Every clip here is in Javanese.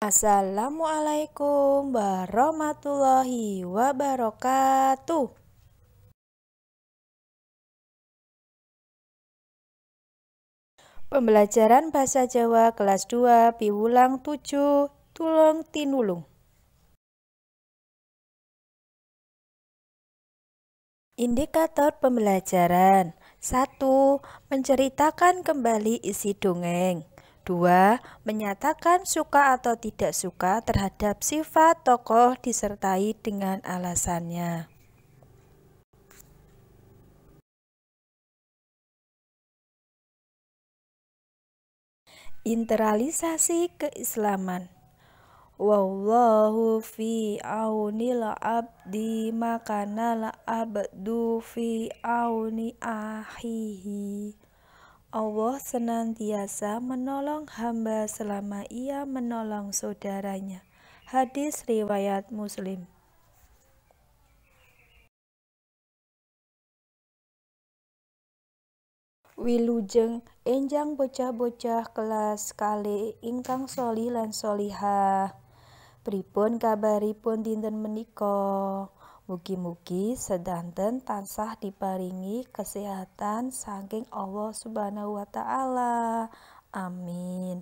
Assalamualaikum warahmatullahi wabarakatuh. Pembelajaran Bahasa Jawa kelas 2 piwulang 7 tulung tinulung. Indikator pembelajaran 1. Menceritakan kembali isi dongeng. 2. Menyatakan suka atau tidak suka terhadap sifat tokoh disertai dengan alasannya. Internalisasi keislaman. Wallahu fi aunil abdi makanal abdu fi auni akhihi. Allah senantiasa menolong hamba selama ia menolong saudaranya. Hadis riwayat Muslim. Wilujeng enjang bocah-bocah kelas kalih ingkang sholih lan sholihah. Pripun kabaripun dinten menika? Mugi-mugi sedanten tansah diparingi kesehatan saking Allah Subhanahu wa taala. Amin.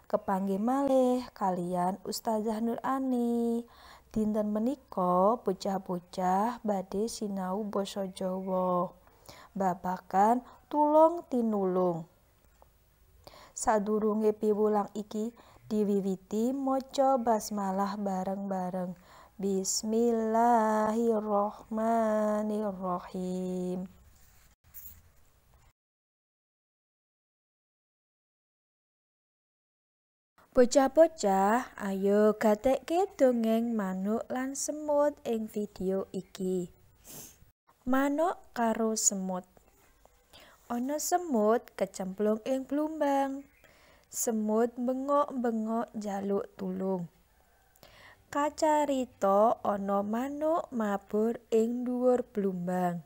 Kepanggih malih kalian Ustazah Nur Ani. Dinten menika bocah-bocah badhe sinau basa Jawa. Babagan tulung tinulung. Sadurunge piwulang iki diwiwiti maca basmalah bareng-bareng. Bismillahirrohmanirrohim. Bocah-bocah, ayo gatekke dongeng manuk lan semut ing video iki. Manuk karo semut. Ana semut kecemplung ing blumbang. Semut bengok-bengok njaluk tulung. Kacarita ana manuk mabur ing dhuwur blumbang.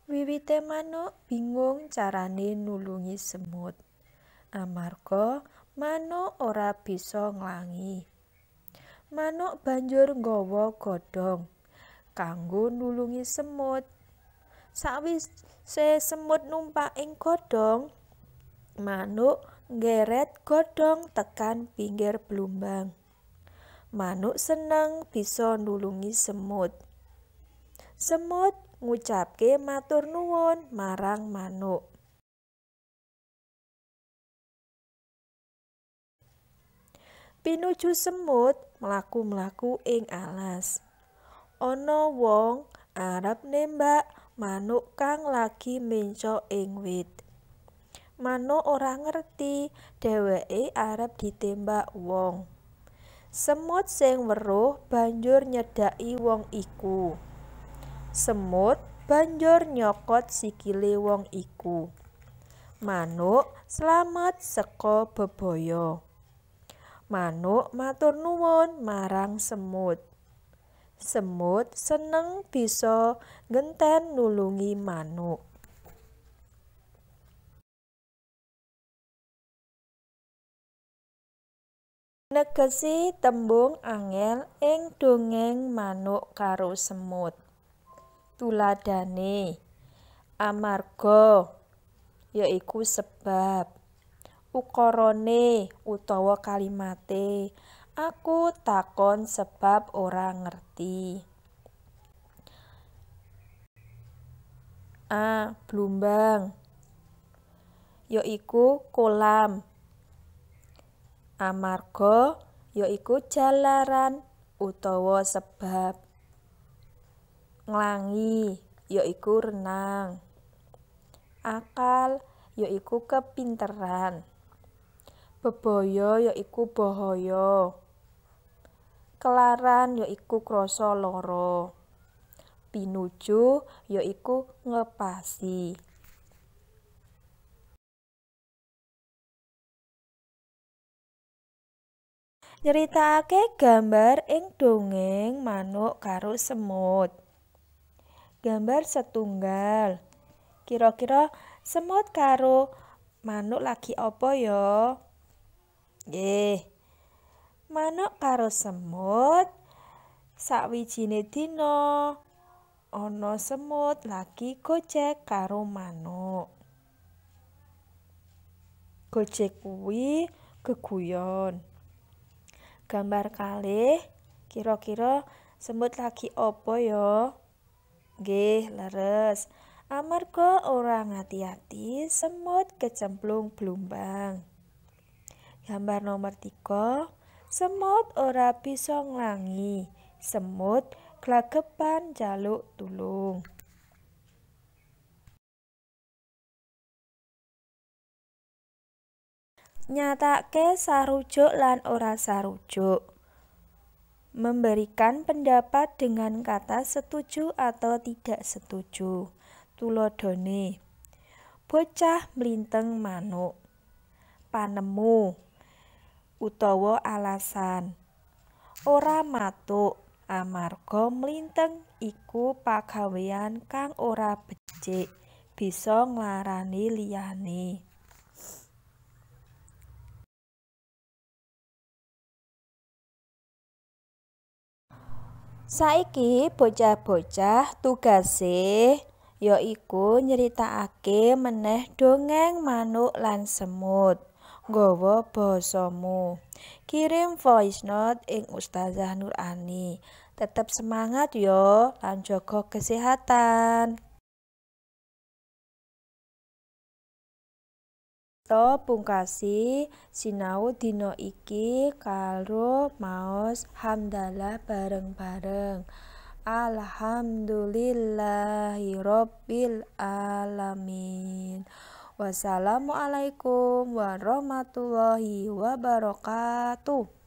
Wiwite manuk bingung carane nulungi semut. Amarga manuk ora bisa nglangi. Manuk banjur nggawa godhong kanggo nulungi semut. Sawise semut numpak ing godhong, manuk nggeret godhong tekan pinggir blumbang. Manuk seneng bisa nulungi semut. Semut ngucapke matur nuwun marang manuk. Pinuju semut mlaku-mlaku ing alas. Ana wong arep nembak manuk kang lagi mencok ing wit. Manuk ora ngerti dheweke arep ditembak wong. Semut sing weruh banjur nyedhaki wong iku. Semut banjur nyokot sikile wong iku. Manuk slamet saka bebaya. Manuk matur nuwun marang semut. Semut seneng bisa ngenten nulungi manuk. Negesi tembung angel ing dongeng manuk karo semut. Tuladhane amarga yaiku sebab. Ukarane utawa kalimate aku takon sebab ora ngerti. Blumbang yaiku kolam. Amarga yaiku jalaran utawa sebab. Nglangi yaiku renang. Akal yaiku kepinteran. Bebaya yaiku bahaya. Kelaran yaiku krasa lara. Pinuju yaiku ngepasi. Nyeritakake gambar ing dongeng manuk karo semut. Gambar setunggal. Kira-kira semut karo manuk lagi apa ya? Nggih. Manuk karo semut. Sawijine dina ana semut lagi gojek karo manuk. Gojek kuwi geguyon. Gambar kalih, kira-kira semut lagi apa ya? Nggih, leres. Amarga ora ngati-ati, semut kecemplung blumbang. Gambar nomor 3, semut ora bisa nglangi. Semut glagepan njaluk tulung. Nyatake sarujuk lan ora sarujuk. Memberikan pendapat dengan kata setuju atau tidak setuju. Tuladhane, bocah mlinteng manuk. Panemu utawa alasan. Ora matuk amarga mlinteng iku pagawean kang ora becik, bisa nglarani liyane. Saiki bocah-bocah tugase yaiku nyeritakake meneh dongeng manuk lan semut. Nggawa basamu. Kirim voice note ing Ustazah Nurani. Tetep semangat yo lan jaga kesehatan. Kita pungkasi sinau dina iki karo maos hamdalah bareng-bareng. Alhamdulillahirabbil alamin. Wassalamualaikum warahmatullahi wabarakatuh.